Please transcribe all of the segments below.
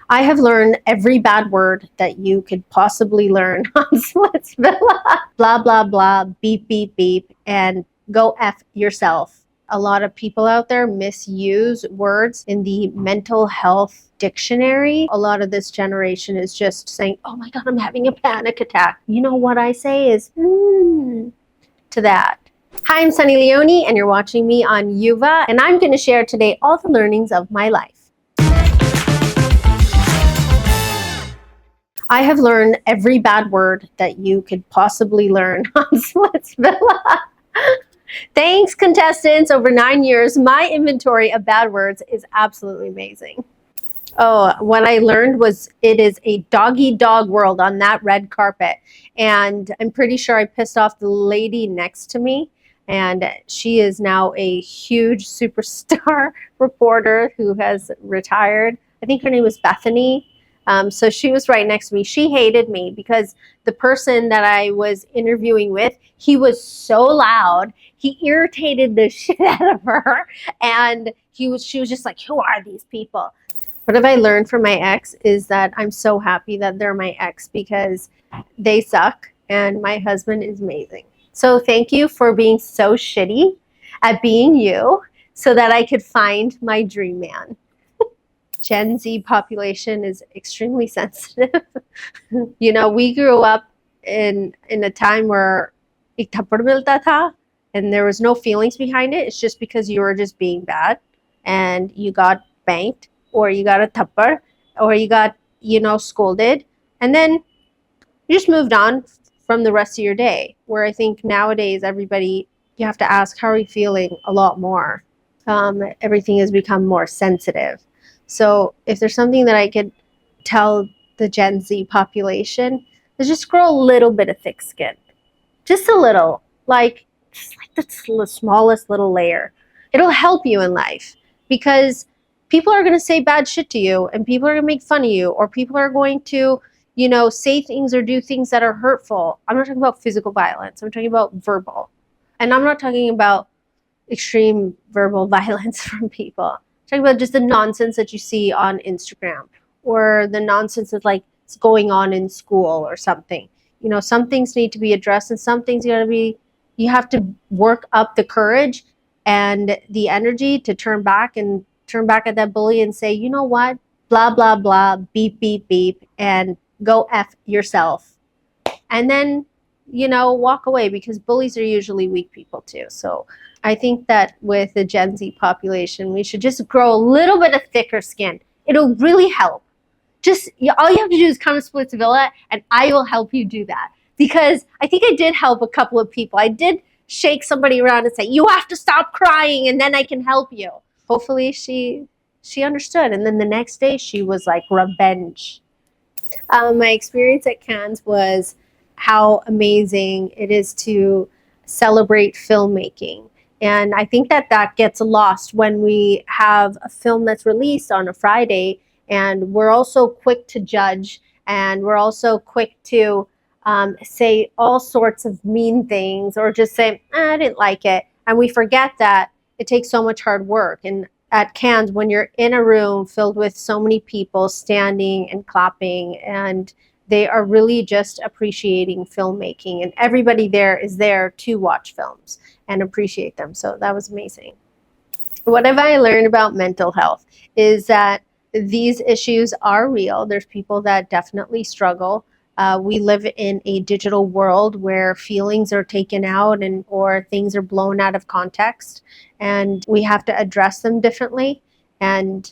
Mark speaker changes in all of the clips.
Speaker 1: I have learned every bad word that you could possibly learn on Splitsvilla. Blah, blah, blah, beep, beep, beep, and go F yourself. A lot of people out there misuse words in the mental health dictionary. A lot of this generation is just saying, oh my God, I'm having a panic attack. You know what I say is, to that. Hi, I'm Sunny Leone, and you're watching me on Yuva, and I'm going to share today all the learnings of my life. I have learned every bad word that you could possibly learn on Splitsvilla. Thanks, contestants. Over 9 years, my inventory of bad words is absolutely amazing. Oh, what I learned was it is a dog-eat-dog world on that red carpet. And I'm pretty sure I pissed off the lady next to me. And she is now a huge superstar reporter who has retired. I think her name was Bethany. So she was right next to me. She hated me because the person that I was interviewing with, he was so loud. He irritated the shit out of her. And she was just like, who are these people? What have I learned from my ex is that I'm so happy that they're my ex because they suck and my husband is amazing. So thank you for being so shitty at being you so that I could find my dream man. Gen Z population is extremely sensitive. You know, we grew up in a time where ek thappad milta tha and there was no feelings behind it. It's just because you were just being bad and you got banked or you got a thappad or you got, scolded. And then you just moved on from the rest of your day. Where I think nowadays everybody, you have to ask, how are you feeling a lot more? Everything has become more sensitive. So if there's something that I could tell the Gen Z population, is just grow a little bit of thick skin. Just a little, just like the smallest little layer. It'll help you in life because people are going to say bad shit to you and people are going to make fun of you or people are going to, say things or do things that are hurtful. I'm not talking about physical violence. I'm talking about verbal. And I'm not talking about extreme verbal violence from people. Talking about just the nonsense that you see on Instagram or the nonsense that's it's going on in school or something. Some things need to be addressed and some things you have to work up the courage and the energy to turn back at that bully and say, you know what, blah, blah, blah, beep, beep, beep, and go F yourself. And then, walk away because bullies are usually weak people too. So I think that with the Gen Z population, we should just grow a little bit of thicker skin. It'll really help. All you have to do is come to Splitsvilla and I will help you do that. Because I think I did help a couple of people. I did shake somebody around and say, you have to stop crying and then I can help you. Hopefully she understood. And then the next day she was like, revenge. My experience at Cannes was how amazing it is to celebrate filmmaking. And I think that gets lost when we have a film that's released on a Friday and we're also quick to judge and we're also quick to say all sorts of mean things or just say, I didn't like it. And we forget that it takes so much hard work. And at Cannes, when you're in a room filled with so many people standing and clapping and they are really just appreciating filmmaking and everybody there is there to watch films and appreciate them. So that was amazing. What have I learned about mental health is that these issues are real. There's people that definitely struggle. We live in a digital world where feelings are taken out or things are blown out of context, and we have to address them differently. And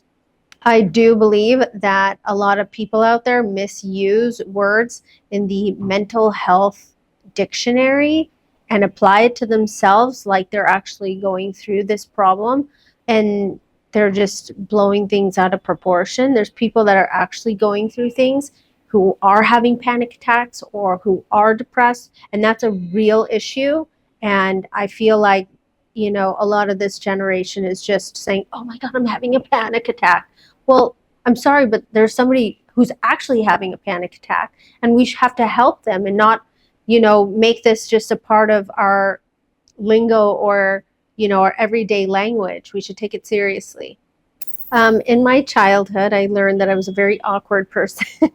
Speaker 1: I do believe that a lot of people out there misuse words in the mental health dictionary and apply it to themselves like they're actually going through this problem, and they're just blowing things out of proportion. There's people that are actually going through things who are having panic attacks or who are depressed, and that's a real issue. And I feel like, a lot of this generation is just saying, oh my God, I'm having a panic attack. Well, I'm sorry, but there's somebody who's actually having a panic attack, and we have to help them and not, make this just a part of our lingo or, our everyday language. We should take it seriously. In my childhood, I learned that I was a very awkward person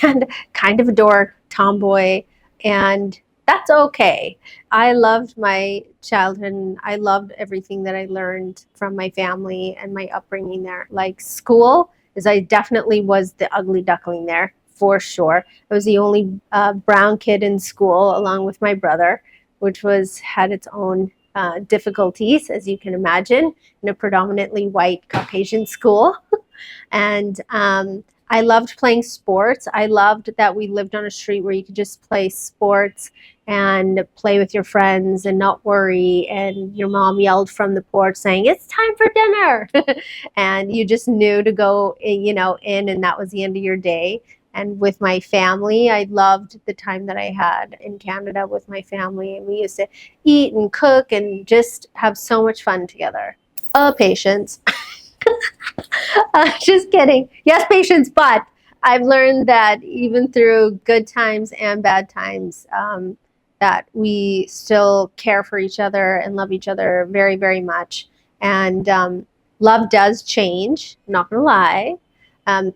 Speaker 1: and kind of a dork, tomboy, and that's okay. I loved my childhood and I loved everything that I learned from my family and my upbringing there. Like school, is I definitely was the ugly duckling there for sure. I was the only brown kid in school along with my brother, which was had its own difficulties, as you can imagine, in a predominantly white Caucasian school. And I loved playing sports. I loved that we lived on a street where you could just play sports and play with your friends and not worry. And your mom yelled from the porch saying, "It's time for dinner." And you just knew to go, in, and that was the end of your day. And with my family, I loved the time that I had in Canada with my family. And we used to eat and cook and just have so much fun together. Patience. Just kidding. Yes, patience, but I've learned that even through good times and bad times, that we still care for each other and love each other very, very much. And love does change, not gonna lie.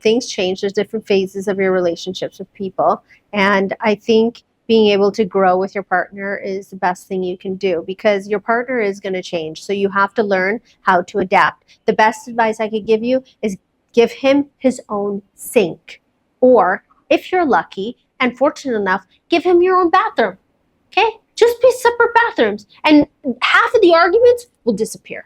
Speaker 1: Things change. There's different phases of your relationships with people. And I think being able to grow with your partner is the best thing you can do because your partner is going to change. So you have to learn how to adapt. The best advice I could give you is give him his own sink. Or if you're lucky and fortunate enough, give him your own bathroom. Okay? Just be separate bathrooms. And half of the arguments will disappear.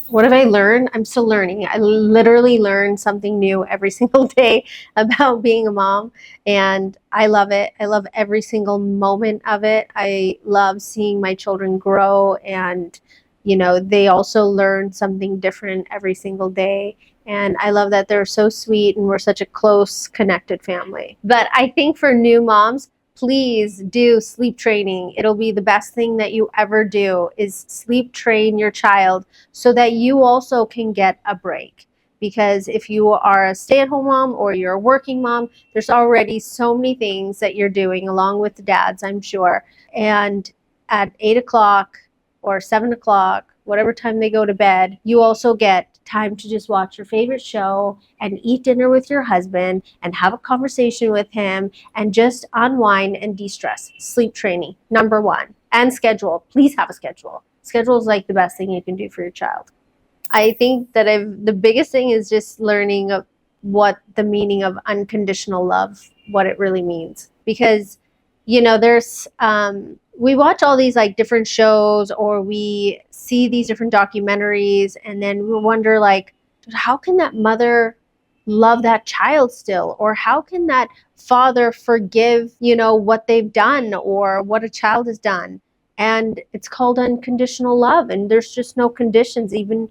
Speaker 1: What have I learned? I'm still learning. I literally learn something new every single day about being a mom, and I love it. I love every single moment of it. I love seeing my children grow, and they also learn something different every single day. And I love that they're so sweet and we're such a close, connected family. But I think for new moms, please do sleep training. It'll be the best thing that you ever do is sleep train your child so that you also can get a break. Because if you are a stay-at-home mom or you're a working mom, there's already so many things that you're doing along with the dads, I'm sure. And at 8 o'clock or 7 o'clock, whatever time they go to bed, you also get time to just watch your favorite show and eat dinner with your husband and have a conversation with him and just unwind and de-stress. Sleep training, number one. And schedule. Please have a schedule. Schedule is like the best thing you can do for your child. I think that the biggest thing is just learning what the meaning of unconditional love, what it really means. Because, there's we watch all these like different shows or we see these different documentaries and then we wonder like, how can that mother love that child still? Or how can that father forgive, what they've done or what a child has done? And it's called unconditional love. And there's just no conditions, even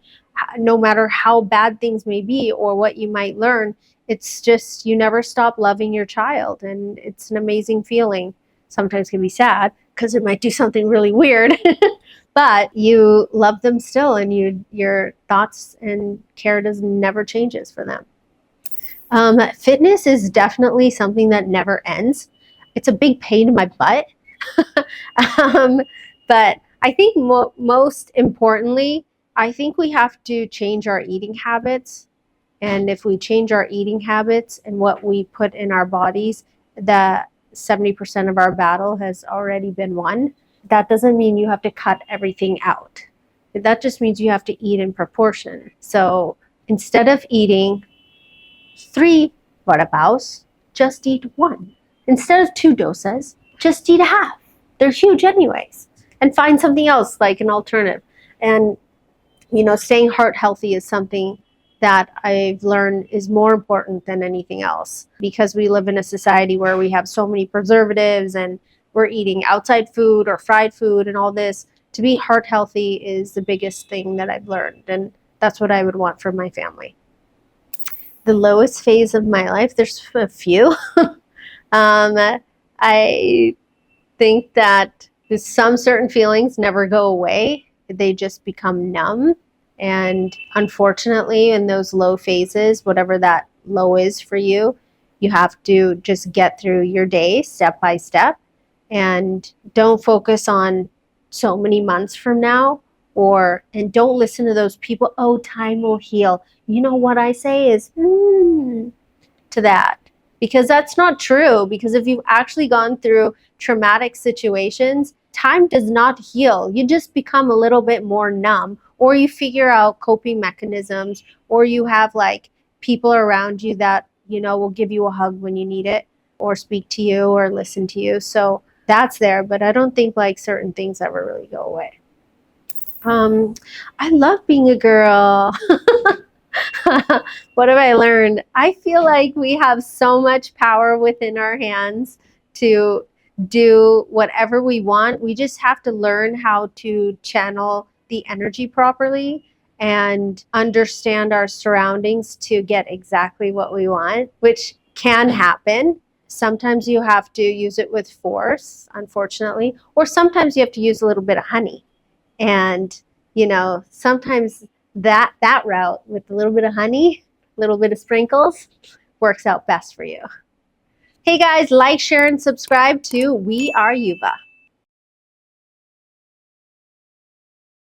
Speaker 1: no matter how bad things may be or what you might learn. It's just, you never stop loving your child. And it's an amazing feeling. Sometimes it can be sad because it might do something really weird, but you love them still and your thoughts and care never changes for them. Fitness is definitely something that never ends. It's a big pain in my butt. But I think most importantly, I think we have to change our eating habits. And if we change our eating habits and what we put in our bodies, that 70% of our battle has already been won. That doesn't mean you have to cut everything out. That just means you have to eat in proportion. So instead of eating 3 vada paos, just eat 1. Instead of 2 dosas, just eat a half. They're huge anyways. And find something else like an alternative. And, staying heart healthy is something that I've learned is more important than anything else because we live in a society where we have so many preservatives and we're eating outside food or fried food and all this. To be heart healthy is the biggest thing that I've learned, and that's what I would want for my family. The lowest phase of my life, there's a few. I think that some certain feelings never go away. They just become numb. And unfortunately, in those low phases, whatever that low is for you, you have to just get through your day step by step and don't focus on so many months from now and don't listen to those people. Oh, time will heal. You know what I say is to that, because that's not true. Because if you've actually gone through traumatic situations, time does not heal. You just become a little bit more numb, or you figure out coping mechanisms, or you have like people around you that, you know, will give you a hug when you need it, or speak to you or listen to you. So that's there, but I don't think like certain things ever really go away. I love being a girl. What have I learned? I feel like we have so much power within our hands to do whatever we want. We just have to learn how to channel the energy properly and understand our surroundings to get exactly what we want, which can happen. Sometimes you have to use it with force, unfortunately, or sometimes you have to use a little bit of honey. And, you know, sometimes that route with a little bit of honey, a little bit of sprinkles, works out best for you. Hey guys, like, share, and subscribe to We Are Yuba.